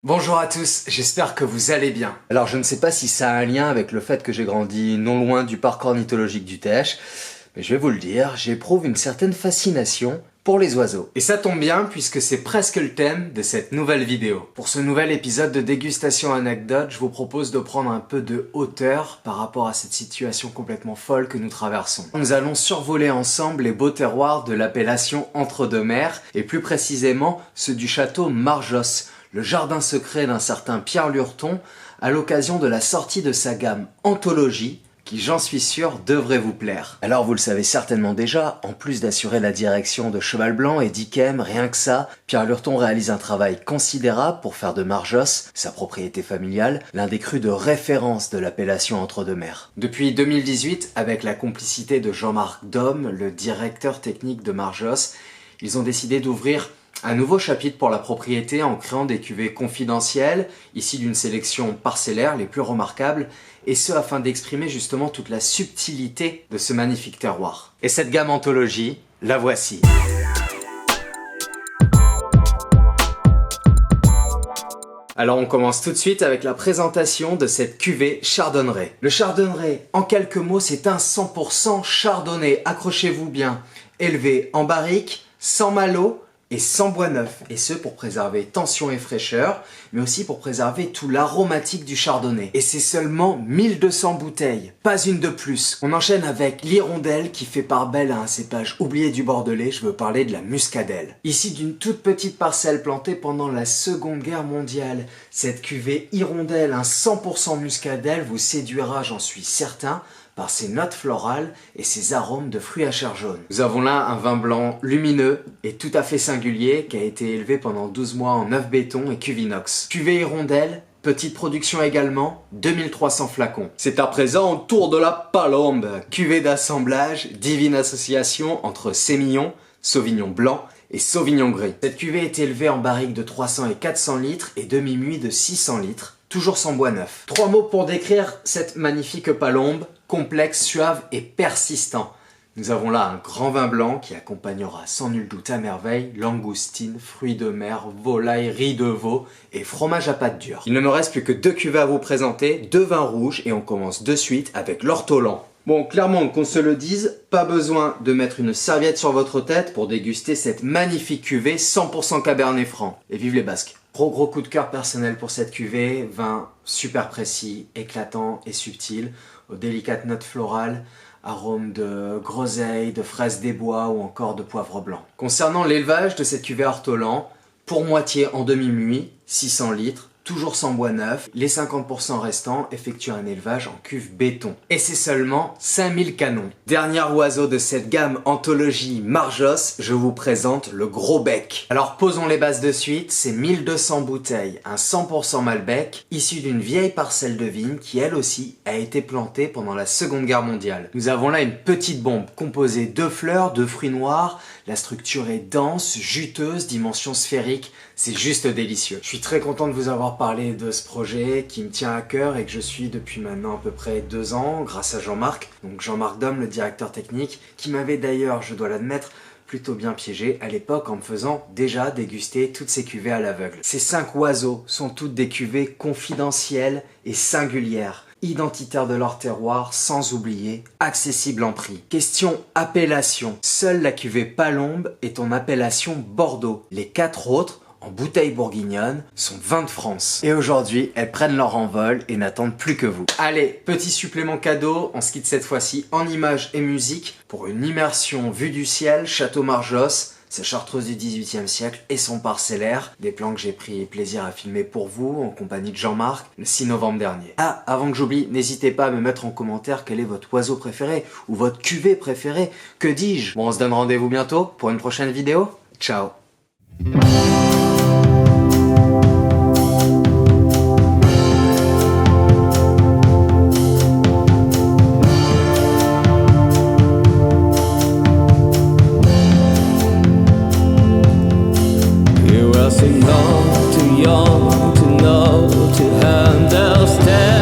Bonjour à tous, j'espère que vous allez bien. Alors je ne sais pas si ça a un lien avec le fait que j'ai grandi non loin du parc ornithologique du Teche, mais je vais vous le dire, j'éprouve une certaine fascination pour les oiseaux. Et ça tombe bien puisque c'est presque le thème de cette nouvelle vidéo. Pour ce nouvel épisode de dégustation anecdote, je vous propose de prendre un peu de hauteur par rapport à cette situation complètement folle que nous traversons. Nous allons survoler ensemble les beaux terroirs de l'appellation Entre-deux-Mers, et plus précisément ceux du château Marjosse, le jardin secret d'un certain Pierre Lurton, à l'occasion de la sortie de sa gamme Anthologie, qui, j'en suis sûr, devrait vous plaire. Alors vous le savez certainement déjà, en plus d'assurer la direction de Cheval Blanc et d'Yquem, rien que ça, Pierre Lurton réalise un travail considérable pour faire de Marjosse, sa propriété familiale, l'un des crus de référence de l'appellation Entre-deux-Mers. Depuis 2018, avec la complicité de Jean-Marc Dom, le directeur technique de Marjosse, ils ont décidé d'ouvrir un nouveau chapitre pour la propriété en créant des cuvées confidentielles, issues d'une sélection parcellaire les plus remarquables, et ce afin d'exprimer justement toute la subtilité de ce magnifique terroir. Et cette gamme Anthologie, la voici. Alors on commence tout de suite avec la présentation de cette cuvée Chardonneret. Le Chardonneret, en quelques mots, c'est un 100% chardonnay, accrochez-vous bien, élevé en barrique, sans malo, et sans bois neuf, et ce pour préserver tension et fraîcheur, mais aussi pour préserver tout l'aromatique du chardonnay. Et c'est seulement 1200 bouteilles, pas une de plus. On enchaîne avec l'hirondelle qui fait part belle à un cépage oublié du Bordelais, je veux parler de la muscadelle. Ici d'une toute petite parcelle plantée pendant la Seconde Guerre mondiale, cette cuvée hirondelle, un 100% muscadelle, vous séduira, j'en suis certain, par ses notes florales et ses arômes de fruits à chair jaune. Nous avons là un vin blanc lumineux et tout à fait singulier qui a été élevé pendant 12 mois en œuf béton et cuve inox. Cuvée hirondelle, petite production également, 2300 flacons. C'est à présent au tour de la palombe. Cuvée d'assemblage, divine association entre sémillon, sauvignon blanc et sauvignon gris. Cette cuvée est élevée en barrique de 300 et 400 litres et demi-muit de 600 litres. Toujours sans bois neuf. 3 mots pour décrire cette magnifique palombe, complexe, suave et persistant. Nous avons là un grand vin blanc qui accompagnera sans nul doute à merveille langoustine, fruits de mer, volaille, riz de veau et fromage à pâte dure. Il ne me reste plus que 2 cuvées à vous présenter, 2 vins rouges et on commence de suite avec l'ortolan. Bon, clairement, qu'on se le dise, pas besoin de mettre une serviette sur votre tête pour déguster cette magnifique cuvée 100% Cabernet Franc. Et vive les Basques! Gros coup de cœur personnel pour cette cuvée, vin super précis, éclatant et subtil, aux délicates notes florales, arômes de groseille, de fraises des bois ou encore de poivre blanc. Concernant l'élevage de cette cuvée ortolan, pour moitié en demi-muit, 600 litres, toujours sans bois neuf, les 50% restants effectuent un élevage en cuve béton. Et c'est seulement 5000 canons. Dernier oiseau de cette gamme Anthologie Marjosse, je vous présente le gros bec. Alors posons les bases de suite, c'est 1200 bouteilles, un 100% Malbec, issu d'une vieille parcelle de vigne qui elle aussi a été plantée pendant la Seconde Guerre mondiale. Nous avons là une petite bombe composée de fleurs, de fruits noirs, la structure est dense, juteuse, dimension sphérique, c'est juste délicieux. Je suis très content de vous avoir parlé de ce projet qui me tient à cœur et que je suis depuis maintenant à peu près 2 ans grâce à Jean-Marc, donc Jean-Marc Dom, le directeur technique, qui m'avait d'ailleurs, je dois l'admettre, plutôt bien piégé à l'époque en me faisant déjà déguster toutes ces cuvées à l'aveugle. Ces 5 oiseaux sont toutes des cuvées confidentielles et singulières, identitaires de leur terroir, sans oublier, accessibles en prix. Question appellation. Seule la cuvée Palombe est en appellation Bordeaux. Les 4 autres, en bouteille bourguignonne, sont vins de France. Et aujourd'hui, elles prennent leur envol et n'attendent plus que vous. Allez, petit supplément cadeau, on se quitte cette fois-ci en images et musique pour une immersion vue du ciel, Château Marjosse, sa chartreuse du XVIIIe siècle et son parcellaire, des plans que j'ai pris plaisir à filmer pour vous en compagnie de Jean-Marc le 6 novembre dernier. Ah, avant que j'oublie, n'hésitez pas à me mettre en commentaire quel est votre oiseau préféré ou votre cuvée préférée, que dis-je? Bon, on se donne rendez-vous bientôt pour une prochaine vidéo. Ciao. Not too young to know to understand.